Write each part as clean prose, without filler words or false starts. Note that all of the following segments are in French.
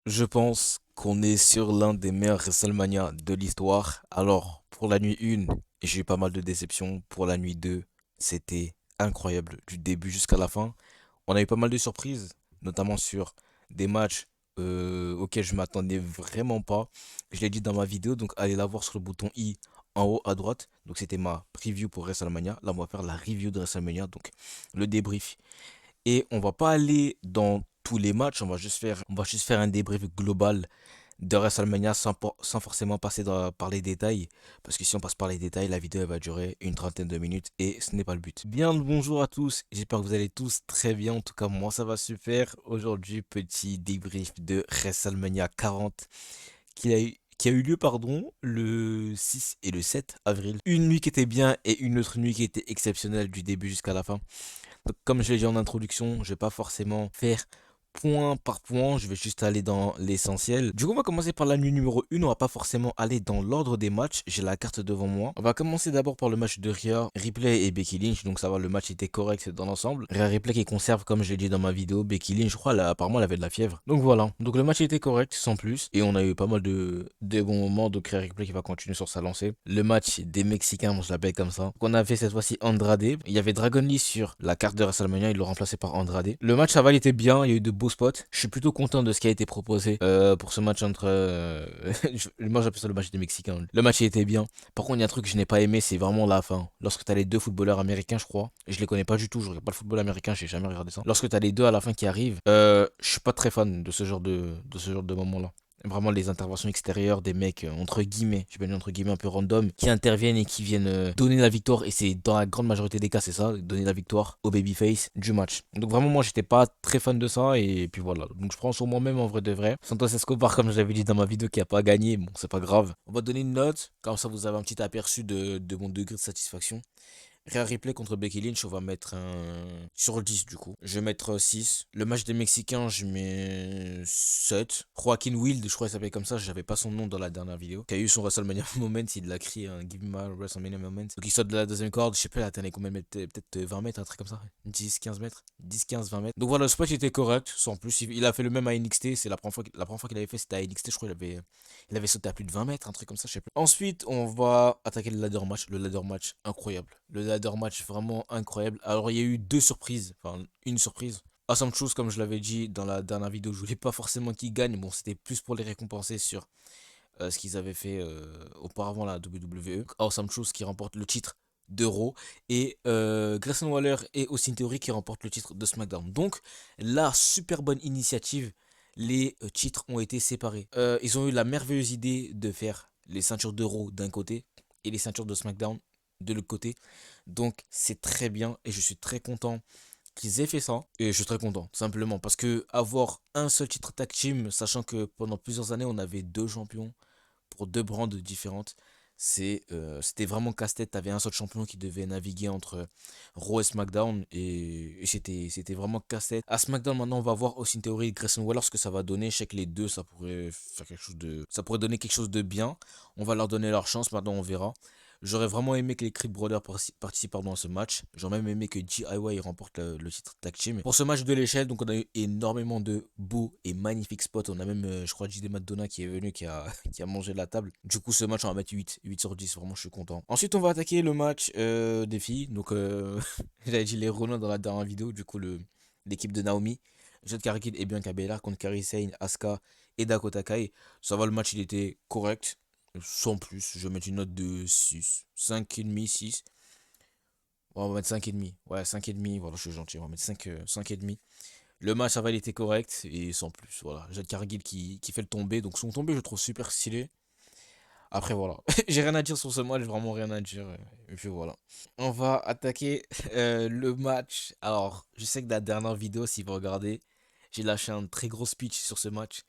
Je pense qu'on est sur l'un des meilleurs WrestleMania de l'histoire. Alors, pour la nuit 1, j'ai eu pas mal de déceptions. Pour la nuit 2, c'était incroyable du début jusqu'à la fin. On a eu pas mal de surprises, notamment sur des matchs auxquels je m'attendais vraiment pas. Je l'ai dit dans ma vidéo, donc allez la voir sur le bouton I en haut à droite. Donc c'était ma preview pour WrestleMania. Là, on va faire la review de WrestleMania, donc le débrief. Et on va pas aller dans tous les matchs, on va juste faire un débrief global de WrestleMania sans forcément passer par les détails. Parce que si on passe par les détails, la vidéo elle va durer une trentaine de minutes et ce n'est pas le but. Bien le bonjour à tous, j'espère que vous allez tous très bien. En tout cas, moi ça va super. Aujourd'hui, petit débrief de WrestleMania 40 qui a eu lieu le 6 et le 7 avril. Une nuit qui était bien et une autre nuit qui était exceptionnelle du début jusqu'à la fin. Donc, comme je l'ai dit en introduction, je vais pas forcément faire point par point, je vais juste aller dans l'essentiel. Du coup, on va commencer par la nuit numéro 1, on va pas forcément aller dans l'ordre des matchs, j'ai la carte devant moi. On va commencer d'abord par le match de Rhea Ripley et Becky Lynch, donc ça va, le match était correct dans l'ensemble. Rhea Ripley qui conserve, comme je l'ai dit dans ma vidéo, Becky Lynch, je crois, apparemment elle avait de la fièvre. Donc voilà, donc le match était correct, sans plus, et on a eu pas mal de bons moments, donc Rhea Ripley qui va continuer sur sa lancée. Le match des Mexicains, on se l'appelle comme ça. Donc on avait cette fois-ci Andrade, il y avait Dragon Lee sur la carte de WrestleMania, il l'a remplacé par Andrade. Le match, ça va, il était bien, il y a eu de beaux spots. Je suis plutôt content de ce qui a été proposé pour ce match entre. Moi, j'appelle ça le match des Mexicains. Le match, il était bien. Par contre, il y a un truc que je n'ai pas aimé, c'est vraiment la fin. Lorsque tu as les deux footballeurs américains, je crois, et je les connais pas du tout, je regarde pas le football américain, j'ai jamais regardé ça. Lorsque tu as les deux à la fin qui arrivent, je suis pas très fan de ce genre de moment-là. Vraiment les interventions extérieures des mecs entre guillemets, je vais dire entre guillemets un peu random, qui interviennent et qui viennent donner la victoire. Et c'est dans la grande majorité des cas, c'est ça, donner la victoire au babyface du match. Donc vraiment, moi, j'étais pas très fan de ça. Et puis voilà. Donc je prends sur moi-même en vrai de vrai. Santos Escobar, comme j'avais dit dans ma vidéo, qui a pas gagné. Bon, c'est pas grave. On va donner une note. Comme ça, vous avez un petit aperçu de mon degré de satisfaction. Rhea Ripley contre Becky Lynch, on va mettre un sur 10 du coup. Je vais mettre 6. Le match des Mexicains, je mets 7. Joaquin Wild, je crois qu'il s'appelait comme ça, j'avais pas son nom dans la dernière vidéo. Qui a eu son WrestleMania Moment, il l'a crié un Give me my WrestleMania Moment. Donc il saute de la deuxième corde, je sais pas, il a atteint combien de mètres, peut-être 20 mètres, un truc comme ça. 10, 15 mètres. 10, 15, 20 mètres. Donc voilà, le spot était correct, sans plus. Il a fait le même à NXT, c'est la première fois qu'il avait fait, c'était à NXT, je crois il avait sauté à plus de 20 mètres, un truc comme ça, je sais plus. Ensuite, on va attaquer le ladder match. Le ladder match, incroyable. Le ladder match, vraiment incroyable. Alors, il y a eu deux surprises. Enfin, une surprise. Awesome Truth, comme je l'avais dit dans la dernière vidéo, je voulais pas forcément qu'ils gagnent. Bon, c'était plus pour les récompenser sur ce qu'ils avaient fait auparavant la WWE. Awesome Truth qui remporte le titre d'Euro et Grayson Waller et Austin Theory qui remportent le titre de SmackDown. Donc là, super bonne initiative. Les titres ont été séparés. Ils ont eu la merveilleuse idée de faire les ceintures d'Euro d'un côté et les ceintures de SmackDown de l'autre côté. Donc c'est très bien et je suis très content qu'ils aient fait ça. Et je suis très content, tout simplement. Parce que avoir un seul titre tag team, sachant que pendant plusieurs années on avait deux champions pour deux brands différentes, c'était vraiment casse-tête. T'avais un seul champion qui devait naviguer entre Raw et SmackDown et c'était vraiment casse-tête. À SmackDown maintenant on va voir Austin Theory et Grayson Waller ce que ça va donner. Je sais que les deux ça pourrait faire ça pourrait donner quelque chose de bien. On va leur donner leur chance, maintenant on verra. J'aurais vraiment aimé que les Creed Brothers participent à ce match. J'aurais même aimé que DIY remporte le titre tag team. Pour ce match de l'échelle, donc on a eu énormément de beaux et magnifiques spots. On a même, je crois, JD Madonna qui est venu, qui a, qui a mangé la table. Du coup, ce match, on va mettre 8 sur 10. Vraiment, je suis content. Ensuite, on va attaquer le match des filles. Donc, j'avais dit les Rollins dans la dernière vidéo. Du coup, l'équipe de Naomi, Jade Cargill et Bianca Belair contre Kairi Sane, Asuka et Dakota Kai. Ça va, le match, il était correct. Sans plus, je vais mettre une note de 6. 5,5, 6. On va mettre 5,5. Ouais, 5,5. Voilà, je suis gentil. On va mettre 5,5. Le match, ça va, il était correct. Et sans plus, voilà. Jade Cargill qui fait le tombé. Donc son tombé, je le trouve super stylé. Après, voilà. J'ai rien à dire sur ce match, vraiment rien à dire. Et puis voilà. On va attaquer le match. Alors, je sais que dans la dernière vidéo, si vous regardez, j'ai lâché un très gros speech sur ce match.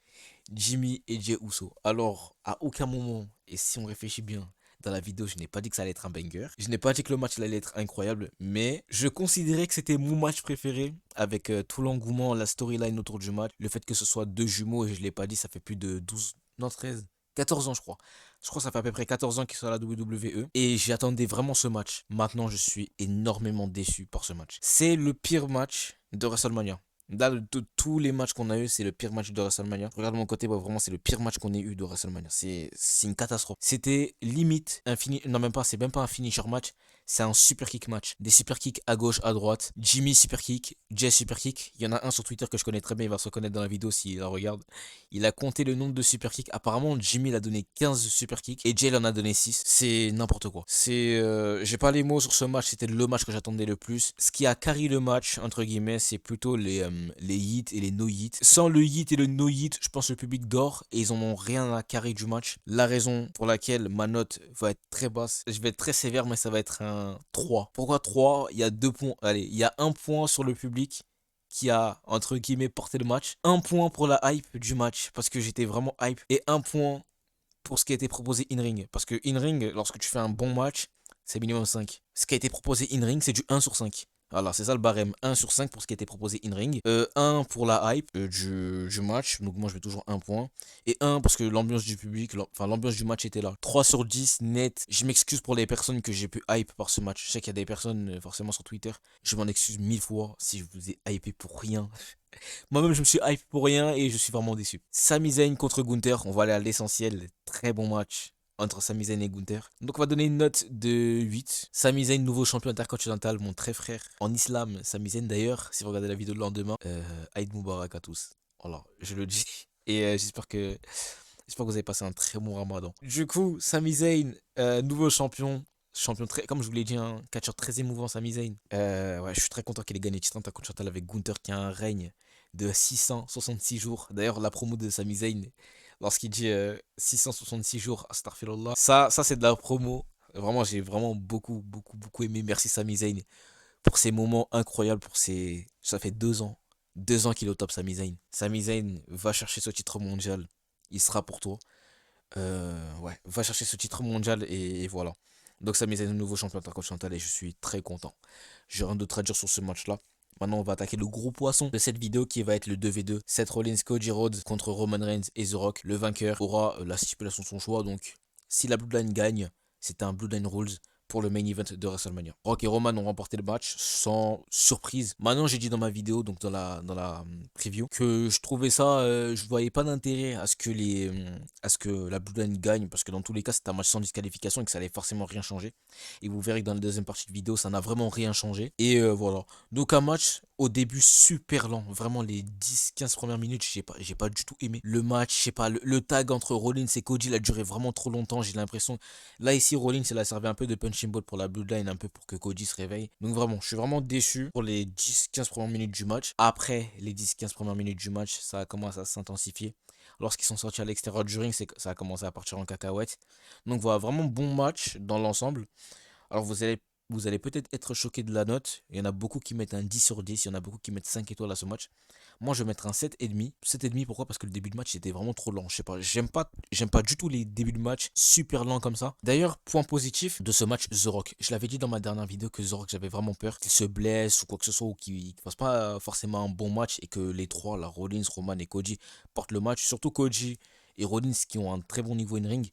Jimmy et Jey Uso. Alors, à aucun moment, et si on réfléchit bien, dans la vidéo, je n'ai pas dit que ça allait être un banger. Je n'ai pas dit que le match allait être incroyable, mais je considérais que c'était mon match préféré avec tout l'engouement, la storyline autour du match. Le fait que ce soit deux jumeaux, et je ne l'ai pas dit, ça fait plus de 12, non 13, 14 ans je crois. Je crois que ça fait à peu près 14 ans qu'ils sont à la WWE. Et j'attendais vraiment ce match. Maintenant, je suis énormément déçu par ce match. C'est le pire match de WrestleMania. Là, de tous les matchs qu'on a eu, c'est le pire match de WrestleMania. Regarde de mon côté, bah, vraiment, c'est le pire match qu'on ait eu de WrestleMania. C'est une catastrophe. C'était limite un fini. Non, même pas, c'est même pas un finisher match. C'est un super kick match. Des super kicks à gauche, à droite. Jimmy super kick, Jay super kick. Il y en a un sur Twitter que je connais très bien. Il va se reconnaître dans la vidéo s'il la regarde. Il a compté le nombre de super kicks. Apparemment, Jimmy il a donné 15 super kicks et Jay il en a donné 6. C'est n'importe quoi. J'ai pas les mots sur ce match. C'était le match que j'attendais le plus. Ce qui a carry le match, entre guillemets, c'est plutôt les hits et les no-hits. Sans le hit et le no-hit, je pense que le public dort et ils en ont rien à carry du match. La raison pour laquelle ma note va être très basse, je vais être très sévère, mais ça va être un 3. Pourquoi 3? Il y a 2 points. Allez, il y a un point sur le public qui a, entre guillemets, porté le match. Un point pour la hype du match, parce que j'étais vraiment hype. Et un point pour ce qui a été proposé in-ring. Parce que in-ring, lorsque tu fais un bon match, c'est minimum 5. Ce qui a été proposé in-ring, c'est du 1/5. Voilà, c'est ça le barème. 1/5 pour ce qui a été proposé in-ring. 1 pour la hype du match. Donc moi, je mets toujours un point. Et 1 parce que l'ambiance du public, enfin l'ambiance du match était là. 3/10 net. Je m'excuse pour les personnes que j'ai pu hype par ce match. Je sais qu'il y a des personnes forcément sur Twitter. Je m'en excuse 1000 fois si je vous ai hypé pour rien. Moi-même, je me suis hype pour rien et je suis vraiment déçu. Sami Zayn contre Gunther, on va aller à l'essentiel. Très bon match entre Sami Zayn et Gunther. Donc on va donner une note de 8. Sami Zayn, nouveau champion intercontinental, mon très frère. En islam, Sami Zayn d'ailleurs, si vous regardez la vidéo de lendemain, Aïd Moubarak à tous. Voilà, je le dis. Et j'espère que vous avez passé un très bon ramadan. Du coup, Sami Zayn, nouveau champion. Champion très, comme je vous l'ai dit, un catcheur très émouvant, Sami Zayn. Ouais, je suis très content qu'il ait gagné le titre intercontinental avec Gunther qui a un règne de 666 jours. D'ailleurs, la promo de Sami Zayn, lorsqu'il dit 666 jours, astaghfirullah, ça c'est de la promo. Vraiment, j'ai vraiment beaucoup aimé. Merci Sami Zayn pour ces moments incroyables, pour ces... Ça fait 2 ans. 2 ans qu'il est au top, Sami Zayn. Sami Zayn va chercher ce titre mondial. Il sera pour toi. Ouais, va chercher ce titre mondial et voilà. Donc Sami Zayn est le nouveau champion intercontinental et je suis très content. J'ai rien d'autre à dire sur ce match-là. Maintenant, on va attaquer le gros poisson de cette vidéo qui va être le 2v2. Seth Rollins, Cody Rhodes contre Roman Reigns et The Rock. Le vainqueur aura la stipulation de son choix. Donc, si la Bloodline gagne, c'est un Bloodline Rules pour le main event de WrestleMania. Rock et Roman ont remporté le match sans surprise. Maintenant, j'ai dit dans ma vidéo, donc dans la preview, que je trouvais ça, je voyais pas d'intérêt à ce que la Bloodline gagne, parce que dans tous les cas, c'était un match sans disqualification et que ça allait forcément rien changer. Et vous verrez que dans la deuxième partie de vidéo, ça n'a vraiment rien changé. Et voilà. Donc un match au début super lent. Vraiment les 10-15 premières minutes, j'ai pas du tout aimé. Le match, je sais pas, le tag entre Rollins et Cody, il a duré vraiment trop longtemps. J'ai l'impression. Là ici, Rollins, il a servi un peu de punching ball pour la Bloodline, un peu pour que Cody se réveille. Donc vraiment, je suis vraiment déçu pour les 10-15 premières minutes du match. Après les 10-15 premières minutes du match, ça a commencé à s'intensifier. Lorsqu'ils sont sortis à l'extérieur du ring, ça a commencé à partir en cacahuète. Donc voilà, vraiment bon match dans l'ensemble. Alors vous allez peut-être être choqué de la note. Il y en a beaucoup qui mettent un 10/10. Il y en a beaucoup qui mettent 5 étoiles à ce match. Moi, je vais mettre un 7,5. 7,5 pourquoi? Parce que le début de match était vraiment trop lent. Je sais pas, j'aime pas du tout les débuts de match super lents comme ça. D'ailleurs, point positif de ce match, The Rock. Je l'avais dit dans ma dernière vidéo que The Rock, j'avais vraiment peur qu'il se blesse ou quoi que ce soit ou qu'il fasse pas forcément un bon match et que les trois, la Rollins, Roman et Cody, portent le match. Surtout Cody et Rollins qui ont un très bon niveau in-ring.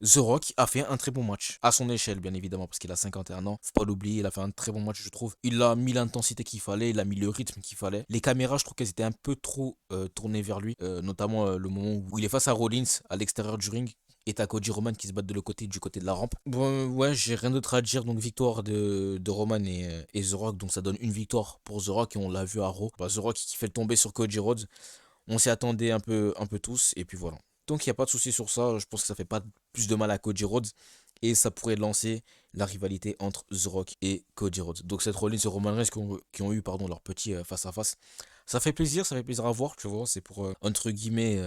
The Rock a fait un très bon match, à son échelle bien évidemment, parce qu'il a 51 ans, faut pas l'oublier, il a fait un très bon match je trouve. Il a mis l'intensité qu'il fallait, il a mis le rythme qu'il fallait. Les caméras, je trouve qu'elles étaient un peu trop tournées vers lui, notamment le moment où il est face à Rollins à l'extérieur du ring. Et t'as Cody Roman qui se battent de l'autre côté, du côté de la rampe. Bon, ouais, j'ai rien d'autre à dire. Donc, victoire de Roman et The Rock. Donc, ça donne une victoire pour The Rock. Et on l'a vu à Raw. Bah, The Rock qui fait le tomber sur Cody Rhodes. On s'y attendait un peu tous. Et puis voilà. Donc il n'y a pas de souci sur ça, je pense que ça fait pas plus de mal à Cody Rhodes et ça pourrait lancer la rivalité entre The Rock et Cody Rhodes. Donc cette Rollins et Roman Reigns qui ont eu pardon, leur petit face à face. Ça fait plaisir à voir, tu vois, c'est pour entre guillemets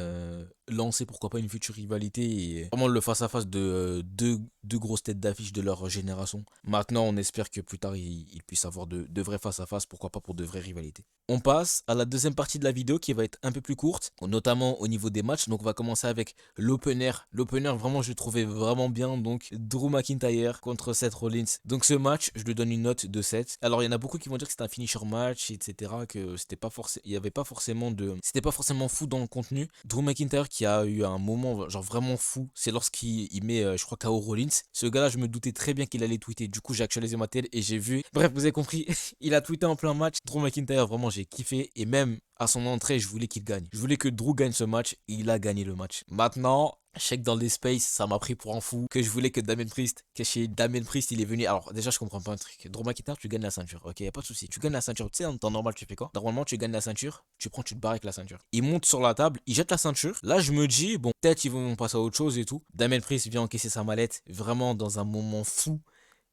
lancer pourquoi pas une future rivalité et vraiment le face à face de deux grosses têtes d'affiche de leur génération. Maintenant, on espère que plus tard ils puissent avoir de vrais face à face, pourquoi pas pour de vraies rivalités. On passe à la deuxième partie de la vidéo qui va être un peu plus courte, notamment au niveau des matchs. Donc on va commencer avec l'opener. L'opener, vraiment, je le trouvais vraiment bien. Donc Drew McIntyre contre Seth Rollins. Donc ce match, je lui donne une note de 7. Alors il y en a beaucoup qui vont dire que c'était un finisher match, etc. Que c'était pas forcément, il y avait pas forcément de... C'était pas forcément fou dans le contenu. Drew McIntyre qui a eu un moment genre vraiment fou, c'est lorsqu'il met, je crois, KO Rollins. Ce gars-là, je me doutais très bien qu'il allait tweeter. Du coup, j'ai actualisé ma télé et j'ai vu. Bref, vous avez compris. Il a tweeté en plein match. Drew McIntyre, vraiment, j'ai kiffé. Et même à son entrée, je voulais qu'il gagne. Je voulais que Drew gagne ce match. Et il a gagné le match. Maintenant, je sais que dans les spaces, ça m'a pris pour un fou. Que je voulais que Damien Priest, que chez Damien Priest, il est venu. Alors, déjà, je comprends pas un truc. Drew McIntyre, tu gagnes la ceinture. Ok, y a pas de souci. Tu gagnes la ceinture. Tu sais, en temps normal, tu fais quoi? Normalement, tu gagnes la ceinture. Tu te barres avec la ceinture. Il monte sur la table. Il jette la ceinture. Là, je me dis, bon, peut-être ils vont passer à autre chose et tout. Damien Priest vient encaisser sa mallette. Vraiment dans un moment fou.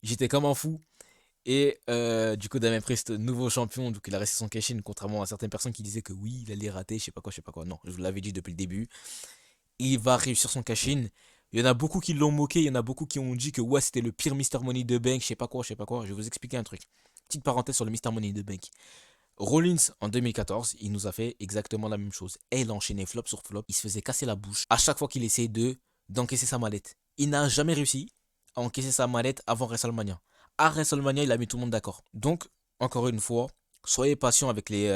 J'étais comme un fou. Et du coup, Damien Priest, nouveau champion, donc il a resté son cash-in, contrairement à certaines personnes qui disaient que oui, il allait rater, je sais pas quoi, je sais pas quoi. Non, je vous l'avais dit depuis le début. Il va réussir son cash-in. Il y en a beaucoup qui l'ont moqué, il y en a beaucoup qui ont dit que ouais, c'était le pire Mr. Money de Bank, je sais pas quoi, je sais pas quoi. Je vais vous expliquer un truc. Petite parenthèse sur le Mr. Money de Bank. Rollins, en 2014, il nous a fait exactement la même chose. Et il a enchaîné flop sur flop. Il se faisait casser la bouche à chaque fois qu'il essayait d'encaisser sa mallette. Il n'a jamais réussi à encaisser sa mallette avant WrestleMania. À WrestleMania, il a mis tout le monde d'accord. Donc, encore une fois, soyez patient avec les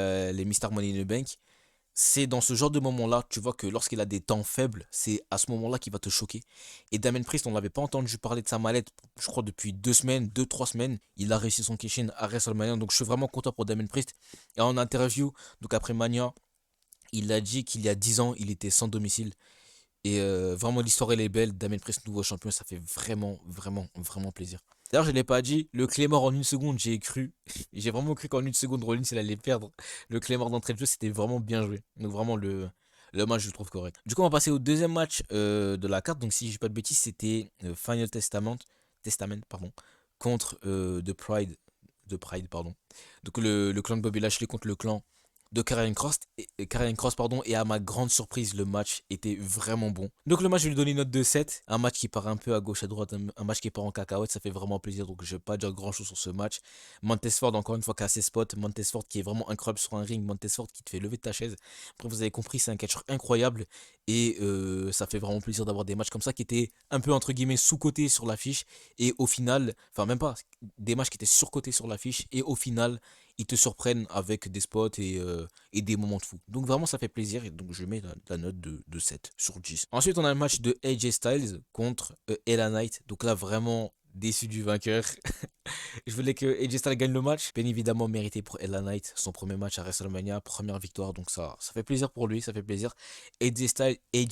Mr. Money in the Bank. C'est dans ce genre de moment-là, tu vois que lorsqu'il a des temps faibles, c'est à ce moment-là qu'il va te choquer. Et Damien Priest, on n'avait pas entendu parler de sa mallette, je crois, depuis 2 semaines, 2, 3 semaines. Il a réussi son cash-in à WrestleMania, donc je suis vraiment content pour Damien Priest. Et en interview, donc après Mania, il a dit qu'il y a 10 ans, il était sans domicile. Et vraiment, l'histoire, elle est belle. Damien Priest, nouveau champion, ça fait vraiment, vraiment, vraiment plaisir. D'ailleurs, je ne l'ai pas dit, le Claymore en 1 seconde, j'ai cru. J'ai vraiment cru qu'en 1 seconde, Rollins, il allait perdre. Le Claymore d'entrée de jeu, c'était vraiment bien joué. Donc, vraiment, le match, je le trouve correct. Du coup, on va passer au deuxième match de la carte. Donc, si je dis pas de bêtises, c'était Final Testament, pardon, contre The Pride, pardon. Donc, le clan de Bobby Lashley contre le clan de Karrion Cross, pardon, et à ma grande surprise, le match était vraiment bon. Donc le match, je vais lui donner une note de 7. Un match qui part un peu à gauche, à droite, un match qui part en cacahuète, ça fait vraiment plaisir, donc je vais pas dire grand chose sur ce match. Montesford, encore une fois, qui a ses spots. Montesford qui est vraiment incroyable sur un ring. Montesford qui te fait lever de ta chaise. Après, vous avez compris, c'est un catcheur incroyable. Et ça fait vraiment plaisir d'avoir des matchs comme ça qui étaient un peu, entre guillemets, sous-cotés sur l'affiche. Et au final, enfin même pas, des matchs qui étaient surcotés sur l'affiche. Et au final, ils te surprennent avec des spots et des moments de fou. Donc vraiment ça fait plaisir et donc je mets la note de 7 sur 10. Ensuite on a le match de AJ Styles contre LA Knight. Donc là vraiment déçu du vainqueur. Je voulais que AJ Styles gagne le match. Bien évidemment mérité pour LA Knight. Son premier match à WrestleMania, première victoire. Donc ça fait plaisir pour lui, ça fait plaisir. AJ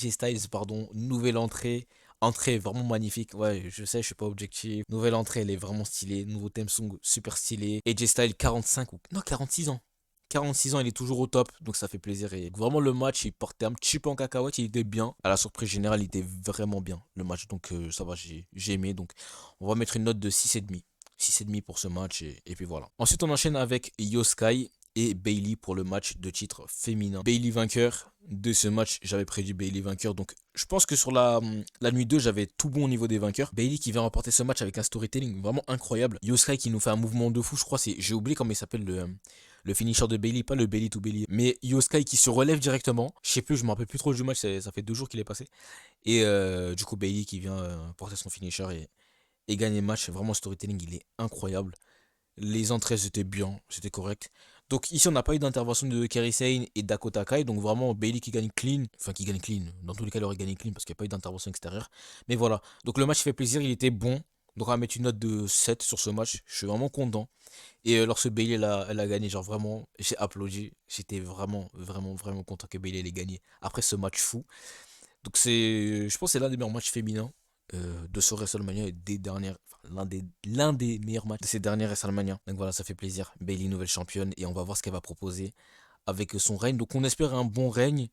Styles, pardon, nouvelle entrée. Entrée vraiment magnifique. Ouais, je sais, je suis pas objectif. Nouvelle entrée, elle est vraiment stylée. Nouveau theme song super stylé. AJ Styles 45 ou non 46 ans. 46 ans, il est toujours au top, donc ça fait plaisir. Et vraiment, le match, il portait un petit peu en cacahuète, il était bien. À la surprise générale, il était vraiment bien, le match. Donc ça va, j'ai aimé. Donc on va mettre une note de 6,5. 6,5 pour ce match, et puis voilà. Ensuite, on enchaîne avec Io Sky et Bailey pour le match de titre féminin. Bailey vainqueur de ce match, j'avais prédit Bailey vainqueur. Donc je pense que sur la nuit 2, j'avais tout bon au niveau des vainqueurs. Bailey qui vient remporter ce match avec un storytelling vraiment incroyable. Io Sky qui nous fait un mouvement de fou, je crois, j'ai oublié comment il s'appelle le finisher de Bailey, pas le Bailey to Bailey, mais Io Sky qui se relève directement. Je sais plus, je me rappelle plus trop du match, ça fait 2 jours qu'il est passé. Et du coup, Bailey qui vient porter son finisher et gagner le match. Vraiment, le storytelling, il est incroyable. Les entrées, c'était bien, c'était correct. Donc ici, on n'a pas eu d'intervention de Kairi Sane et Dakota Kai. Donc vraiment, Bailey qui gagne clean. Enfin, qui gagne clean. Dans tous les cas, il aurait gagné clean parce qu'il n'y a pas eu d'intervention extérieure. Mais voilà. Donc le match fait plaisir, il était bon. Donc on va mettre une note de 7 sur ce match. Je suis vraiment content. Et lorsque Bailey elle a gagné, genre vraiment, j'ai applaudi. J'étais vraiment, vraiment, vraiment content que Bailey ait gagné après ce match fou. Donc je pense que c'est l'un des meilleurs matchs féminins de ce WrestleMania et des dernières, enfin, l'un des meilleurs matchs de ces dernières WrestleMania. Donc voilà, ça fait plaisir. Bailey nouvelle championne et on va voir ce qu'elle va proposer avec son règne. Donc on espère un bon règne.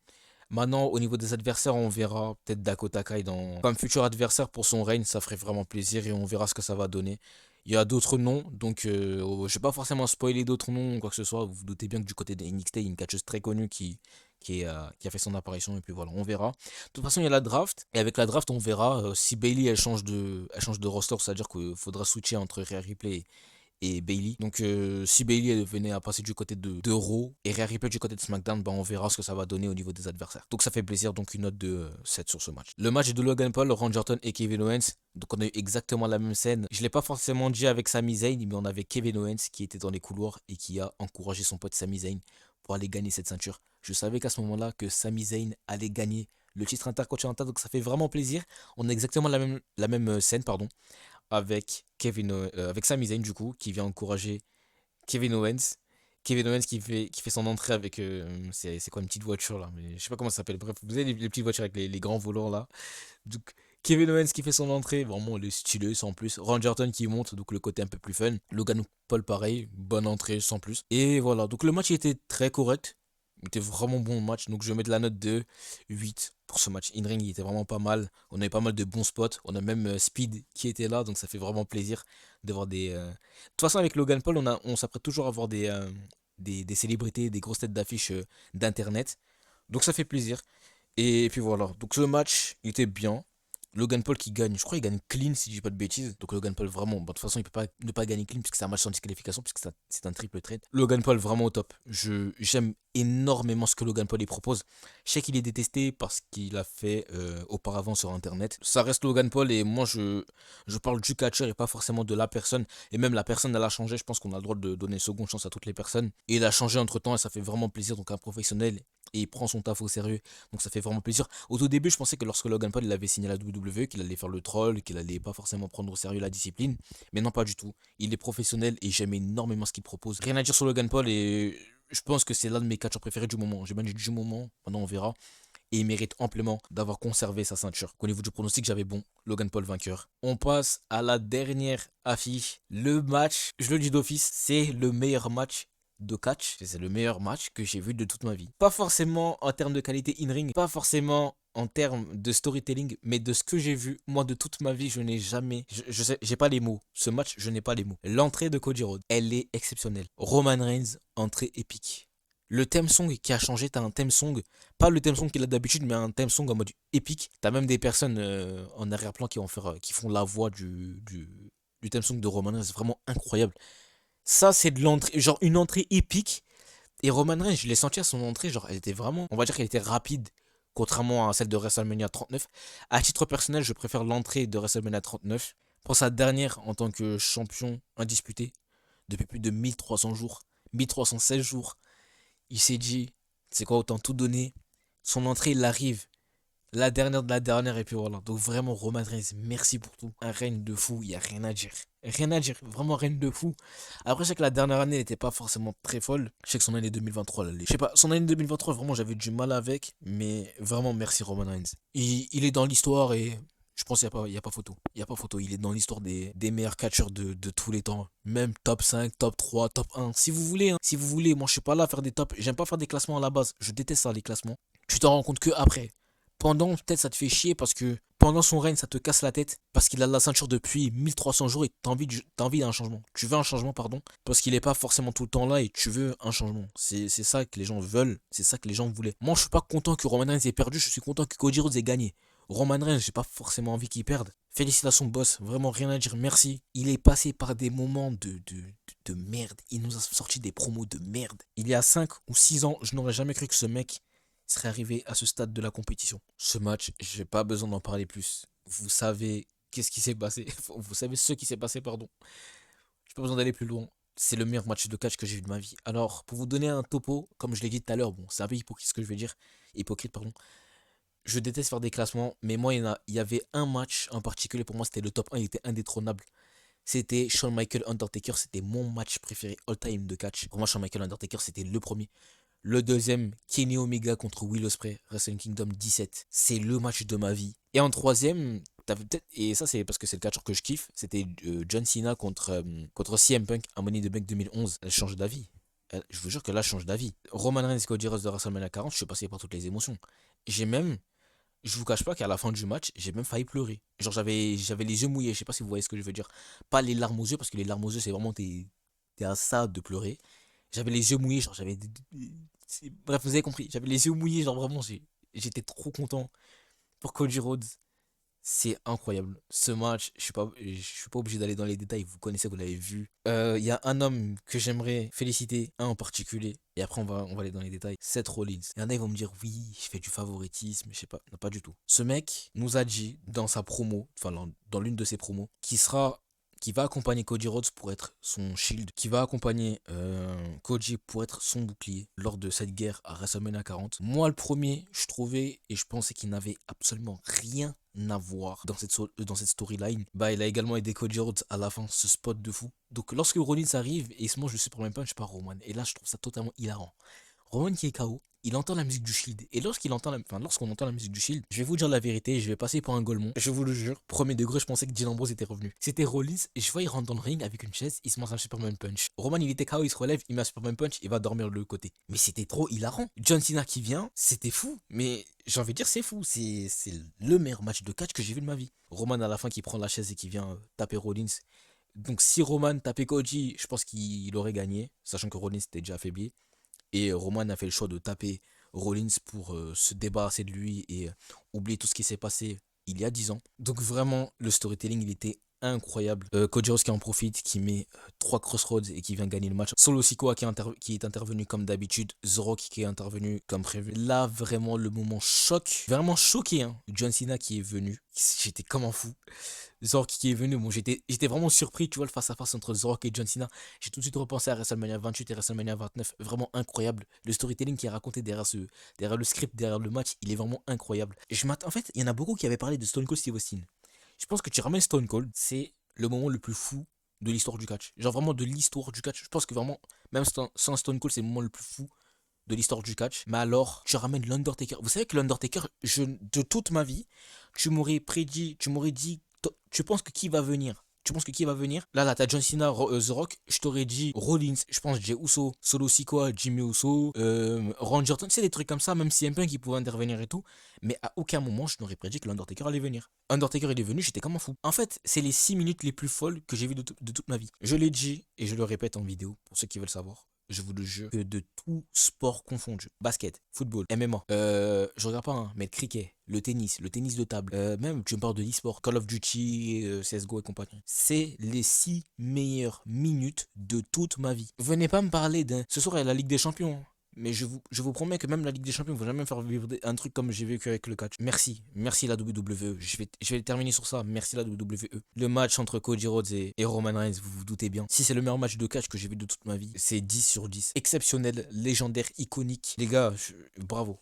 Maintenant, au niveau des adversaires, on verra peut-être Dakota Kai comme futur adversaire pour son règne. Ça ferait vraiment plaisir et on verra ce que ça va donner. Il y a d'autres noms, donc je vais pas forcément spoiler d'autres noms ou quoi que ce soit. Vous vous doutez bien que du côté de NXT, il y a une catcheuse très connue qui a fait son apparition. Et puis voilà, on verra. De toute façon, il y a la draft. Et avec la draft, on verra si Bailey elle change de roster. C'est-à-dire qu'il faudra switcher entre Rhea Ripley et Bailey. Donc si Bailey elle venait à passer du côté de Raw et Rhea Ripley du côté de SmackDown, bah, on verra ce que ça va donner au niveau des adversaires. Donc ça fait plaisir, donc une note de 7 sur ce match. Le match de Logan Paul, Randy Orton et Kevin Owens. Donc on a eu exactement la même scène. Je l'ai pas forcément dit avec Sami Zayn, mais on avait Kevin Owens qui était dans les couloirs et qui a encouragé son pote Sami Zayn pour aller gagner cette ceinture. Je savais qu'à ce moment-là que Sami Zayn allait gagner le titre intercontinental, donc ça fait vraiment plaisir. On a exactement la même scène, pardon, avec avec Sami Zayn du coup, qui vient encourager Kevin Owens. Kevin Owens qui fait son entrée avec. C'est quoi une petite voiture là, mais je sais pas comment ça s'appelle. Bref, vous avez les petites voitures avec les grands volants là. Donc, Kevin Owens qui fait son entrée, vraiment le styleux sans plus. Randy Orton qui monte, donc le côté un peu plus fun. Logan Paul pareil, bonne entrée sans plus. Et voilà, donc le match il était très correct. Il était vraiment bon le match, donc je vais mettre la note de 8 pour ce match. In-ring il était vraiment pas mal. On avait pas mal de bons spots. On a même Speed qui était là, donc ça fait vraiment plaisir de voir des. De toute façon avec Logan Paul, on s'apprête toujours à voir des célébrités, des grosses têtes d'affiche d'internet. Donc ça fait plaisir. Et puis voilà. Donc ce match, il était bien. Logan Paul qui gagne, je crois qu'il gagne clean si je dis pas de bêtises. Donc Logan Paul vraiment, de toute façon il peut pas ne pas gagner clean puisque c'est un match sans disqualification, puisque c'est un triple threat. Logan Paul vraiment au top. J'aime énormément ce que Logan Paul y propose. Je sais qu'il est détesté parce qu'il a fait auparavant sur internet. Ça reste Logan Paul et moi je parle du catcher et pas forcément de la personne. Et même la personne elle a changé, je pense qu'on a le droit de donner une seconde chance à toutes les personnes. Et il a changé entre temps et ça fait vraiment plaisir. Donc un professionnel et il prend son taf au sérieux. Donc ça fait vraiment plaisir. Au tout début, je pensais que lorsque Logan Paul il avait signé la WWE, qu'il allait faire le troll, qu'il allait pas forcément prendre au sérieux la discipline. Mais non, pas du tout. Il est professionnel et j'aime énormément ce qu'il propose. Rien à dire sur Logan Paul et je pense que c'est l'un de mes catcheurs préférés du moment. J'ai bien dit du moment, maintenant on verra. Et il mérite amplement d'avoir conservé sa ceinture. Au niveau du pronostic, j'avais bon. Logan Paul vainqueur. On passe à la dernière affiche. Le match, je le dis d'office, c'est le meilleur match de catch. C'est le meilleur match que j'ai vu de toute ma vie. Pas forcément en termes de qualité in-ring, pas forcément en termes de storytelling, mais de ce que j'ai vu, moi de toute ma vie, je n'ai jamais, je sais, j'ai pas les mots. Ce match, je n'ai pas les mots. L'entrée de Cody Rhodes, elle est exceptionnelle. Roman Reigns, entrée épique. Le theme song qui a changé, t'as un theme song, pas le theme song qu'il a d'habitude, mais un theme song en mode épique. T'as même des personnes en arrière-plan qui font la voix du theme song de Roman Reigns, c'est vraiment incroyable. Ça, c'est de l'entrée, genre une entrée épique. Et Roman Reigns, je l'ai senti à son entrée, genre elle était vraiment, on va dire qu'elle était rapide, contrairement à celle de WrestleMania 39. À titre personnel, je préfère l'entrée de WrestleMania 39 pour sa dernière en tant que champion indisputé depuis plus de 1300 jours, 1316 jours. Il s'est dit, c'est quoi, autant tout donner. Son entrée, il arrive. La dernière de la dernière, et puis voilà. Donc vraiment, Roman Reigns, merci pour tout. Un règne de fou, il n'y a rien à dire. Rien à dire, vraiment règne de fou. Après, je sais que la dernière année n'était pas forcément très folle. Je sais que son année 2023, je sais pas, son année 2023, vraiment, j'avais du mal avec. Mais vraiment, merci Roman Reigns. Il est dans l'histoire et je pense qu'il n'y a pas photo. Il n'y a pas photo. Il est dans l'histoire des meilleurs catcheurs de tous les temps. Même top 5, top 3, top 1. Si vous voulez, hein. Si vous voulez, moi je suis pas là à faire des tops. J'aime pas faire des classements à la base. Je déteste ça, les classements. Tu t'en rends compte que après. Pendant, peut-être ça te fait chier parce que pendant son règne, ça te casse la tête. Parce qu'il a la ceinture depuis 1300 jours et t'as envie d'un changement. Tu veux un changement, pardon. Parce qu'il est pas forcément tout le temps là et tu veux un changement. C'est ça que les gens veulent. C'est ça que les gens voulaient. Moi, je suis pas content que Roman Reigns ait perdu. Je suis content que Cody Rhodes ait gagné. Roman Reigns, j'ai pas forcément envie qu'il perde. Félicitations, boss. Vraiment rien à dire. Merci. Il est passé par des moments de merde. Il nous a sorti des promos de merde. Il y a 5 ou 6 ans, je n'aurais jamais cru que ce mec serait arrivé à ce stade de la compétition. Ce match, j'ai pas besoin d'en parler plus. Vous savez qu'est-ce qui s'est passé. Vous savez ce qui s'est passé, pardon. J'ai pas besoin d'aller plus loin. C'est le meilleur match de catch que j'ai vu de ma vie. Alors, pour vous donner un topo, comme je l'ai dit tout à l'heure, bon, c'est un peu hypocrite ce que je vais dire. Hypocrite, pardon. Je déteste faire des classements, mais moi, il y avait un match en particulier. Pour moi, c'était le top 1, il était indétrônable. C'était Shawn Michaels Undertaker, c'était mon match préféré all-time de catch. Pour moi, Shawn Michaels Undertaker, c'était le premier. Le deuxième, Kenny Omega contre Will Ospreay, Wrestle Kingdom 17. C'est le match de ma vie. Et en troisième, et ça c'est parce que c'est le catcheur que je kiffe, c'était John Cena contre CM Punk à Money in the Bank 2011. Elle change d'avis. Je vous jure que là, je change d'avis. Roman Reigns et Cody Rhodes de WrestleMania 40, je suis passé par toutes les émotions. J'ai même, je vous cache pas qu'à la fin du match, j'ai même failli pleurer. Genre j'avais les yeux mouillés, je sais pas si vous voyez ce que je veux dire. Pas les larmes aux yeux, parce que les larmes aux yeux, c'est vraiment t'es à ça de pleurer. J'avais les yeux mouillés, genre bref, vous avez compris. J'avais les yeux mouillés, genre vraiment, j'étais trop content pour Cody Rhodes. C'est incroyable. Ce match, je suis pas obligé d'aller dans les détails. Vous connaissez, vous l'avez vu. Il y a un homme que j'aimerais féliciter, un en particulier. Et après, on va aller dans les détails. Seth Rollins. Il y en a, ils vont me dire, oui, je fais du favoritisme. Je sais pas. Non, pas du tout. Ce mec nous a dit dans sa promo, enfin, dans l'une de ses promos, qu'il sera qui va accompagner Cody Rhodes pour être son shield, qui va accompagner Cody pour être son bouclier lors de cette guerre à WrestleMania 40. Moi, le premier, je trouvais et je pensais qu'il n'avait absolument rien à voir dans cette storyline. Bah, il a également aidé Cody Rhodes à la fin, ce spot de fou. Donc, lorsque Rollins arrive et il se mange le Superman Punch par Roman, et là, je trouve ça totalement hilarant. Roman qui est KO, il entend la musique du Shield. Et lorsqu'on entend la musique du Shield, je vais vous dire la vérité, je vais passer pour un golemon. Je vous le jure, premier degré, je pensais que Dean Ambrose était revenu. C'était Rollins, et je vois, il rentre dans le ring avec une chaise, il se mange un Superman Punch. Roman, il était KO, il se relève, il met un Superman Punch, il va dormir de l'autre côté. Mais c'était trop hilarant. John Cena qui vient, c'était fou. Mais j'ai envie de dire, c'est fou. C'est le meilleur match de catch que j'ai vu de ma vie. Roman, à la fin, qui prend la chaise et qui vient taper Rollins. Donc, si Roman tapait Koji, je pense qu'il aurait gagné, sachant que Rollins était déjà affaibli. Et Roman a fait le choix de taper Rollins pour se débarrasser de lui et oublier tout ce qui s'est passé il y a 10 ans. Donc vraiment, le storytelling, il était incroyable. Cody Rhodes qui en profite, qui met 3 crossroads et qui vient gagner le match. Solo Sikoa qui est intervenu comme d'habitude. The Rock qui est intervenu comme prévu. Là, vraiment, le moment choc. Vraiment choqué, hein. John Cena qui est venu. J'étais comme un fou. The Rock qui est venu, bon, j'étais vraiment surpris, tu vois, le face-à-face entre The Rock et John Cena. J'ai tout de suite repensé à WrestleMania 28 et WrestleMania 29, vraiment incroyable. Le storytelling qui est raconté derrière le script, derrière le match, il est vraiment incroyable. En fait, il y en a beaucoup qui avaient parlé de Stone Cold Steve Austin. Je pense que tu ramènes Stone Cold, c'est le moment le plus fou de l'histoire du catch. Genre vraiment de l'histoire du catch. Je pense que vraiment, même sans Stone Cold, c'est le moment le plus fou de l'histoire du catch. Mais alors, tu ramènes l'Undertaker. Vous savez que l'Undertaker, de toute ma vie, tu m'aurais dit, tu penses que qui va venir? Tu penses que qui va venir? Là, t'as John Cena, The Rock. Je t'aurais dit Rollins, je pense Jey Uso, Solo Sikoa, Jimmy Uso, Randy Orton. C'est des trucs comme ça, même si Punk qui pouvait intervenir et tout. Mais à aucun moment, je n'aurais prédit que l'Undertaker allait venir. Undertaker, il est venu, j'étais comme un fou. En fait, c'est les 6 minutes les plus folles que j'ai vues de toute ma vie. Je l'ai dit et je le répète en vidéo pour ceux qui veulent savoir. Je vous le jure, que de tout sport confondu, basket, football, MMA, je regarde pas, hein, mais le cricket, le tennis de table, même tu me parles de l'e-sport, Call of Duty, CSGO et compagnie. C'est les 6 meilleures minutes de toute ma vie. Venez pas me parler d'un... Ce soir, il y a la Ligue des Champions, hein. Mais je vous promets que même la Ligue des Champions ne va jamais me faire vivre un truc comme j'ai vécu avec le catch. Merci la WWE. Je vais terminer sur ça. Merci la WWE. Le match entre Cody Rhodes et Roman Reigns, vous vous doutez bien. Si c'est le meilleur match de catch que j'ai vu de toute ma vie, c'est 10 sur 10. Exceptionnel, légendaire, iconique. Les gars, bravo.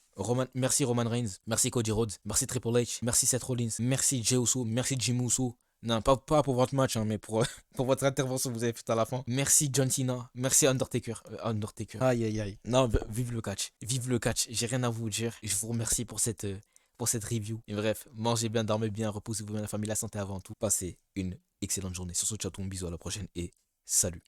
Merci Roman Reigns, merci Cody Rhodes, merci Triple H, merci Seth Rollins, merci Jey Uso, merci Jimmy Uso. Non, pas pour votre match, hein, mais pour votre intervention que vous avez faite à la fin. Merci John Cena. Merci Undertaker. Aïe, aïe, aïe. Non, vive le catch. Vive le catch. J'ai rien à vous dire. Je vous remercie pour cette review. Et bref, mangez bien, dormez bien, reposez-vous bien, la famille, la santé avant tout. Passez une excellente journée. Sur ce, ciao, tout, bisous, à la prochaine et salut.